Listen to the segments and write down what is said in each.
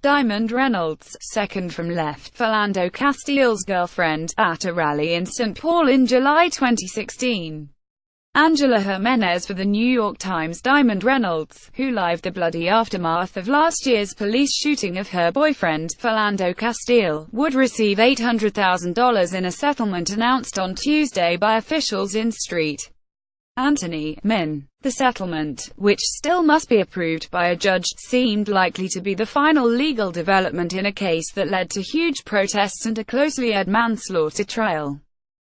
Diamond Reynolds, second from left, Philando Castile's girlfriend, at a rally in St. Paul in July 2016. Angela Jimenez for the New York Times Diamond Reynolds, who lived the bloody aftermath of last year's police shooting of her boyfriend, Philando Castile, would receive $800,000 in a settlement announced on Tuesday by officials in St. Anthony, Min. The settlement, which still must be approved by a judge, seemed likely to be the final legal development in a case that led to huge protests and a closely aired manslaughter trial.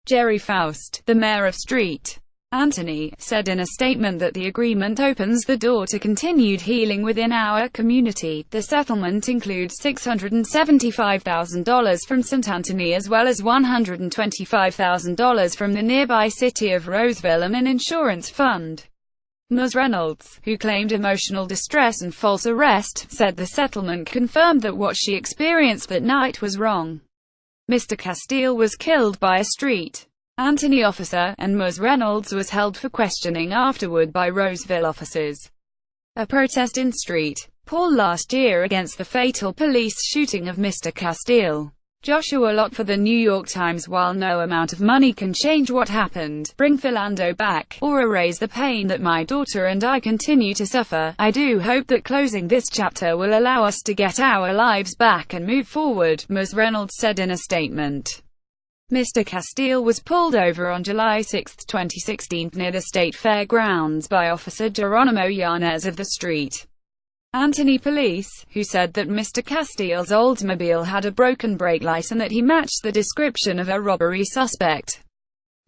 Jerry Faust, the mayor of St. Anthony, said in a statement that the agreement opens the door to continued healing within our community. The settlement includes $675,000 from St. Anthony as well as $125,000 from the nearby city of Roseville and an insurance fund. Ms. Reynolds, who claimed emotional distress and false arrest, said the settlement confirmed that what she experienced that night was wrong. Mr. Castile was killed by a St. Anthony officer, and Ms. Reynolds was held for questioning afterward by Roseville officers. A protest in St. Paul last year against the fatal police shooting of Mr. Castile. Joshua Lott for the New York Times. While no amount of money can change what happened, bring Philando back, or erase the pain that my daughter and I continue to suffer, I do hope that closing this chapter will allow us to get our lives back and move forward, Ms. Reynolds said in a statement. Mr. Castile was pulled over on July 6, 2016, near the state fairgrounds by Officer Geronimo Yanez of the St. Anthony Police, who said that Mr. Castile's Oldsmobile had a broken brake light and that he matched the description of a robbery suspect.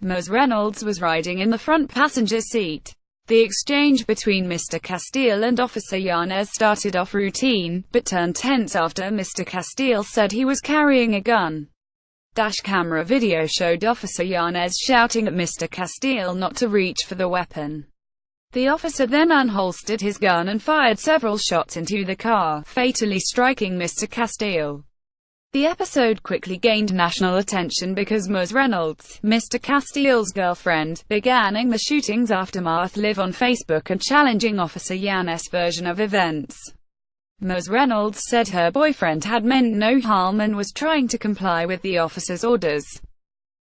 Ms. Reynolds was riding in the front passenger seat. The exchange between Mr. Castile and Officer Yanez started off routine, but turned tense after Mr. Castile said he was carrying a gun. Dash camera video showed Officer Yanez shouting at Mr. Castile not to reach for the weapon. The officer then unholstered his gun and fired several shots into the car, fatally striking Mr. Castile. The episode quickly gained national attention because Ms. Reynolds, Mr. Castile's girlfriend, began in the shooting's aftermath live on Facebook and challenging Officer Yanez's version of events. Ms. Reynolds said her boyfriend had meant no harm and was trying to comply with the officer's orders.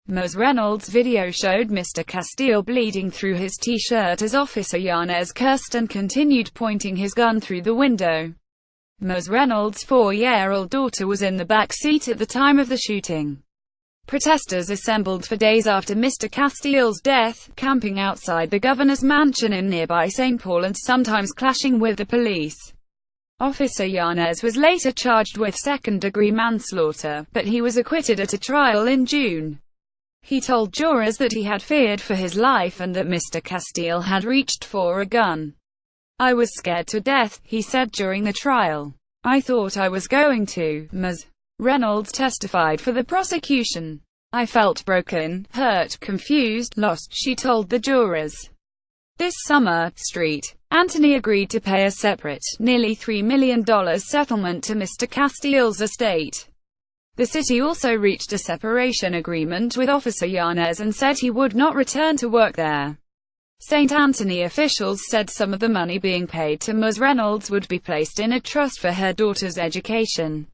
Ms. Reynolds' video showed Mr. Castile bleeding through his t-shirt as Officer Yanez cursed and continued pointing his gun through the window. Ms. Reynolds' 4-year-old daughter was in the back seat at the time of the shooting. Protesters assembled for days after Mr. Castile's death, camping outside the governor's mansion in nearby St. Paul and sometimes clashing with the police. Officer Yanez was later charged with second-degree manslaughter, but he was acquitted at a trial in June. He told jurors that he had feared for his life and that Mr. Castile had reached for a gun. "I was scared to death," he said during the trial. "I thought I was going to." Ms. Reynolds testified for the prosecution. "I felt broken, hurt, confused, lost," she told the jurors. This summer, St. Anthony agreed to pay a separate, nearly $3 million settlement to Mr. Castile's estate. The city also reached a separation agreement with Officer Yanez and said he would not return to work there. St. Anthony officials said some of the money being paid to Ms. Reynolds would be placed in a trust for her daughter's education.